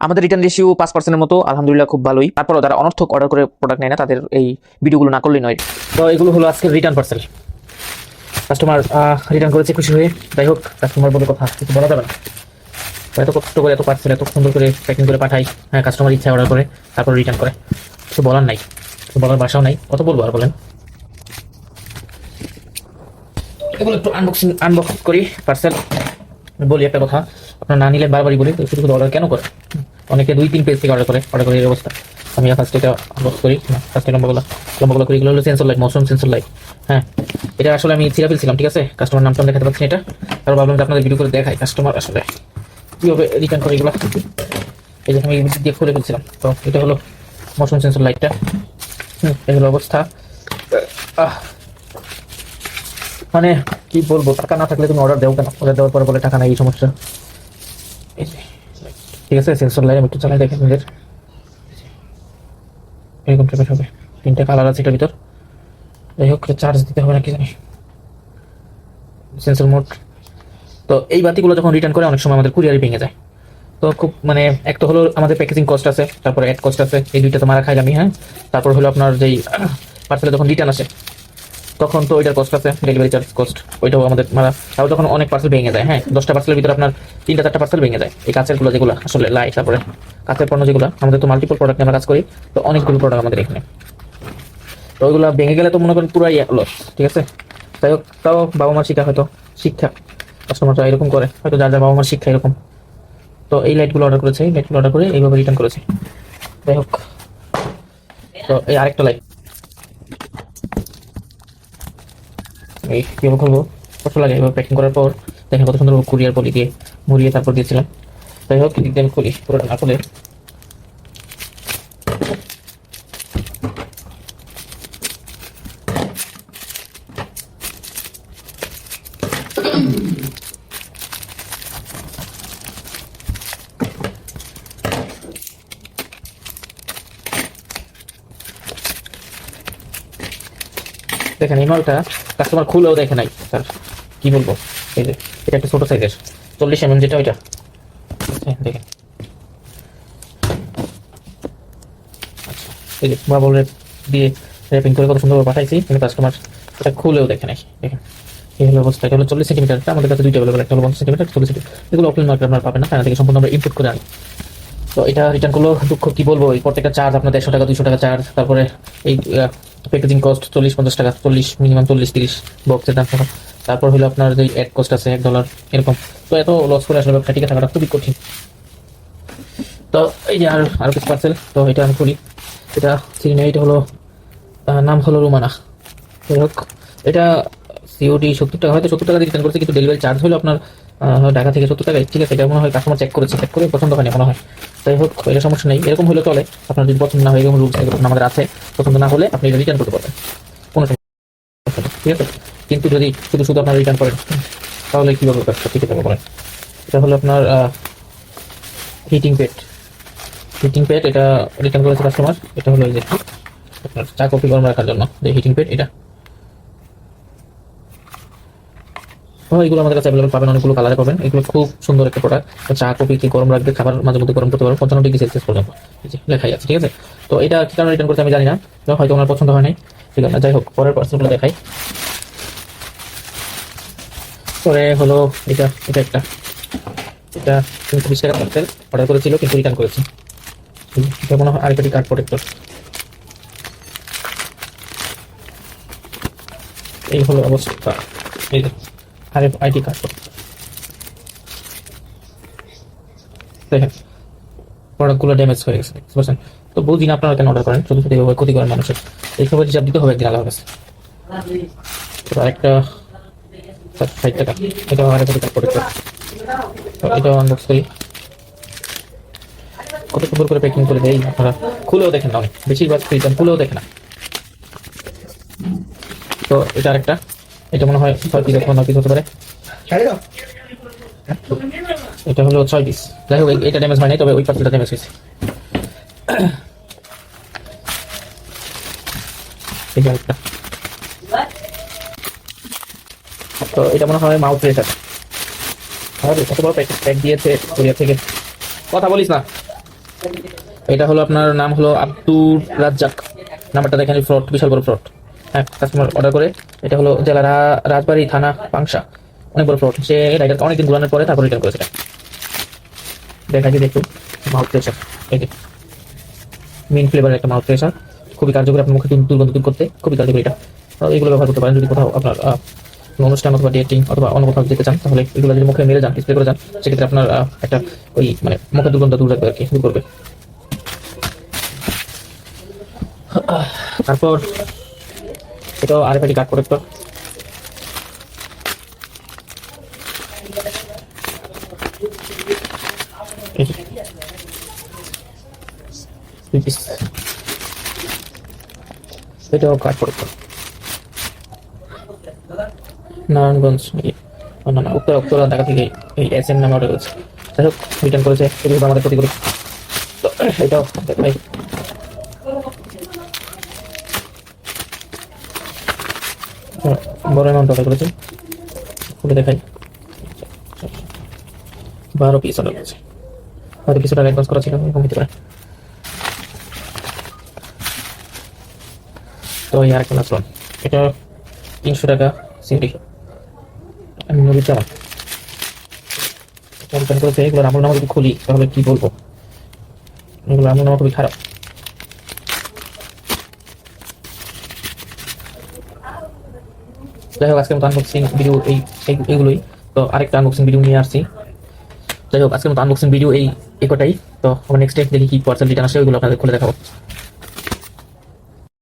আমাদের return ratio 5% মতো, আলহামদুলিল্লাহ খুব ভালোই। তারপরও যারা অনর্থক অর্ডার করে প্রোডাক্ট নেয় না, তাদের এই ভিডিওগুলো না করলেই নয়। তো এগুলো হলো আজকের রিটার্ন পার্সেল। কাস্টমার রিটার্ন করেছে খুশি হয়ে। যাই হোক, কাস্টমার বলে কথা কিছু বলা যাবে না। এত কষ্ট করে এত পার্সেল এত সুন্দর করে প্যাকিং করে পাঠাই, হ্যাঁ কাস্টমার ইচ্ছা অর্ডার করে তারপর রিটার্ন করে, কিছু বলার নাই, কিছু বলার ভাষাও নাই, কত বলবো আর বলেন। এগুলো একটু আনবক্স করি পার্সেল। বলি একটা কথা, আপনার না নিলে বারবারই বলি, শুধু শুধু অর্ডার কেন করে? অনেকে 2-3 পেজ থেকে অর্ডার করে এই অবস্থা। আমি ফার্স্ট এটা আনবক্স করি, ফার্স্টে লম্বাগুলো করি। এগুলো হলো sensor light, mushroom sensor light. হ্যাঁ, এটা আসলে আমি ছিঁড়ে ফেলছিলাম, ঠিক আছে, কাস্টমার নামটা দেখাতে পাচ্ছি এটা, তারপর ভাবলাম যে আপনাদের ভিডিও করে দেখাই কাস্টমার আসলে কীভাবে রিটার্ন করে এগুলো। এই যে আমি দিয়ে খুলে ফেলছিলাম। তো এটা হলো মশরুম সেন্সর লাইটটা। এই হলো অবস্থা। মানে কি বলবো, টাকা না থাকলে তুমি অর্ডার দেও কেন? অর্ডার দেওয়ার পরে বলে টাকা নাই, এই সমস্যা। এই যে ঠিক আছে, সেন্সর লাইট আমি একটু চালাই দেখেন আপনাদের। এরকম টাইপের হবে, 3টা কালার আছে এটার ভিতর। যাই হোক, চার্জ দিতে হবে না কি জানি, সেন্সর মোড। তো এই বাতিগুলো যখন রিটার্ন করে অনেক সময় আমাদের কুরিয়ারে ভেঙে যায়। তো খুব মানে এক তো হলো আমাদের প্যাকেজিং কস্ট আছে, তারপরে অ্যাড কস্ট আছে, এই দুইটা তো মারা খাই আমি। হ্যাঁ, তারপর হলো আপনার যেই পার্সেলে যখন রিটার্ন আসে তখন তো ওইটার কস্ট আছে, ডেলিভারি চার্জ কস্ট, ওইটাও আমাদের মারা। তাও যখন অনেক পার্সেল ভেঙে যায়, হ্যাঁ 10টা পার্সেলের ভিতরে আপনার 3-4টা পার্সেল ভেঙে যায়। এই কাঁচেরগুলো যেগুলো আসলে লাইট, তারপরে কাঁচের পণ্য যেগুলো, আমাদের তো মাল্টিপল প্রোডাক্ট নিয়ে আমরা কাজ করি, তো অনেকগুলো প্রোডাক্ট আমাদের এখানে। তো ওইগুলো ভেঙে গেলে তো মনে করেন পুরাই লস, ঠিক আছে। যাই হোক, তাও বাবা মার শিক্ষা, হয়তো শিক্ষা কাস্টমাররা এরকম করে, হয়তো যার যার বাবা মার শিক্ষা এরকম। তো এই লাইটগুলো অর্ডার করেছে, এই লাইটগুলো অর্ডার করে এইভাবে রিটার্ন করেছে। যাই হোক, তো এই আরেকটা লাইট এই কীভাবে খুলবো, কষ্ট লাগে এভাবে প্যাকিং করার পর। দেখেন কত সুন্দর কুরিয়ার পলি দিয়ে মুড়িয়ে তারপর দিয়েছিলাম। যাই হোক, এদিক দিয়ে আমি খুলি, পুরোটা না খুলে দেখেন এই মালটা কাস্টমার খুলেও দেখে নাই স্যার, কি বলবো। এই যে এটা একটা ছোট সাইজের 40 mm, যেটা ওইটা দেখেন। আচ্ছা, এই যে বাবল র্যাপ দিয়ে র্যাপিং করে কত সুন্দরভাবে পাঠাইছি, কিন্তু কাস্টমার এটা খুলেও দেখে নাই। দেখেন এই হলো অবস্থা। এটা হলো 40 সেন্টিমিটারটা, আমাদের কাছে দুইটা অ্যাভেলেবল, একটা হলো 50 সেন্টিমিটার, 40 সেন্টিমিটার। এগুলো অফলাইন মার্কেট আপনারা পাবেন না, চায়না থেকে সম্পূর্ণ আমরা ইম্পোর্ট করে আনি। তো এটা রিটার্ন করলো, দুঃখ কি বলবো, এই প্রত্যেকটা চার্জ আপনার 150 টাকা 200 টাকা চার্জ, তারপরে এই প্যাকেজিং কস্ট 40-50 টাকা, 40 মিনিমাম 40-30 বক্সের দাম টাকা, তারপর হলো আপনার যে অ্যাড কস্ট আছে $1 এরকম। তো এত লস করে আসলে ব্যবসা টিকে থাকাটা খুবই কঠিন। তো এই যে আরো কিছু পার্সেল, তো এটা আমি করি, এটা চিনি না, এটা হলো নাম হলো রুমানা। যাই হোক, এটা সিওডি 70 টাকা, হয়তো 70 টাকা দিয়ে রিটার্ন করছে, কিন্তু ডেলিভারি চার্জ হলো আপনার ঢাকা থেকে 70 টাকায়, ঠিক আছে। এটা মনে হয় কাস্টমার চেক করে পছন্দ হয়নি মনে হয়। যাই হোক, এটা সমস্যা নেই, এরকম হলে চলে। আপনার যদি পছন্দ না হয়, এরকম রুলস এরকম আমাদের আছে, পছন্দ না হলে আপনি এটা রিটার্ন করতে পারবেন, কোনো সমস্যা নেই, ঠিক আছে। কিন্তু যদি শুধু শুধু আপনার রিটার্ন করেন, তাহলে কীভাবে ব্যবসা টিকে থাকবে বলেন। এটা হলো আপনার হিটিং প্যাড, এটা রিটার্ন করেছে কাস্টমার। এটা হলো এই যে আপনার চা কফি গরম রাখার জন্য যে হিটিং প্যাড, এটা এগুলো আমাদের কাছে অ্যাভেলেবল পাবেন, অনেকগুলো কালারে পাবেন। এগুলো খুব সুন্দর একটা প্রোডাক্ট, চা কফি কি গরম রাখবে, খাবার মাঝে মধ্যে গরম করতে পারবেন 95°C পর্যন্ত, এই যে লেখাই আছে, ঠিক আছে। তো এটা কি কারণে রিটার্ন করতে আমি জানি না, হয়তো ওনার পছন্দ হয় নাই, ঠিক আছে। যাই হোক, পরের পার্সেলগুলো দেখাই। পরে হলো এটা একটা, এটা 320 টাকা পার্সেল অর্ডার করেছিল, কিন্তু রিটার্ন করেছি। এটা মনে হয় আরএফআইডি কার্ড প্রোটেক্টর। এই হলো অবস্থা, এই যে আরএফআইডি কার্ড। দেখেন প্রোডাক্টগুলো ড্যামেজ হয়ে গেছে, বুঝতে। তো বুঝি না আপনারা কেন অর্ডার করেন, শুধু শুধু এভাবে ক্ষতি করেন মানুষের। এই খবর হিসাব দিতে হবে একদিন আলাদা কাছে। আরেকটা 60 টাকা, এটা আরএফআইডি কার্ড প্রোটেক্টর। তো এটাও আনবক্স করি, কত সুন্দর করে প্যাকিং করে দেয়, আপনারা খুলেও দেখেন না, অনেক বেশিরভাগ রিটার্ন খুলেও দেখে না। তো এটা আরেকটা, এটা মনে হয় 6 পিস অথবা 9 পিস হতে পারে। এটা হলো 6 পিস। যাই হোক, এটা ড্যামেজ হয় নাই, তবে ওই পার্সেলটা ড্যামেজ হয়েছে। এই যে আরেকটা, তো এটা মনে হয় মাউথ রেসার। কত বড় প্যাক দিয়েছে কোরিয়া থেকে, কথা বলিস না। এটা হলো আপনার নাম হলো আব্দুর রাজ্জাক, নাম্বারটা দেখেন, ফ্রড, বিশাল বড় ফ্রড। হ্যাঁ, কাস্টমার অর্ডার করে, এটা হলো জেলা রাজবাড়ী থানা পাংশা, অনেক বড় ফ্রড। সে রাইডারকে অনেকদিন ঘুরানোর পরে তারপর রিটার্ন করেছে। দেখা যায় একটু মাউথ ফ্রেশার, এই যে মিন ফ্লেভারের একটা মাউথ ফ্রেশার, খুবই কার্যকরী আপনার মুখে দুর্গন্ধ দূর করতে, খুবই কার্যকরী এটা। এগুলো ব্যবহার করতে পারেন যদি কোথাও আপনার কোনো অনুষ্ঠান অথবা ডেটিং অথবা অন্য কোথাও যেতে চান, তাহলে এগুলো যদি মুখে মেরে যান, স্প্রে করে যান, সেক্ষেত্রে আপনার একটা ওই মানে মুখের দুর্গন্ধ দূর রাখবে আর কি, দূর করবে। তারপর এটাও আরএফআইডি কার্ড প্রোটেক্টর, এটাও কার্ড প্রোটেক্টর। নারায়ণগঞ্জ না না উত্তরা ঢাকা থেকে এই SM নামে অর্ডার করেছে, যাই হোক রিটার্ন করেছে, এগুলো আমাদের ক্ষতি করে। তো এটাও ভাই বড় অ্যামাউন্ট অর্ডার করেছে, খুলে দেখাই, 12 পিস অর্ডার করেছে, হয়তো কিছুটা অ্যাডভান্স করা ছিল, এরকম হতে পারে। তো এই আরেকটা নাচলাম, এটা 300 টাকা সিডি, আমি নবীর জামা রিটার্ন করেছে। এগুলোর আমল নামা যদি খুলি তাহলে কি বলবো, এগুলো আমল নামা খুবই খারাপ। যাই হোক আজকের মতো আনবক্সিং ভিডিও এইগুলোই। তো আরেকটা আনবক্সিং ভিডিও নিয়ে আসছি। যাই হোক আজকের মতো আনবক্সিং ভিডিও এই কটাই। তো আমরা নেক্সট ডে দেখি কি পার্সেল রিটার্ন আসে, ওইগুলো আপনাদের খুলে দেখাবো।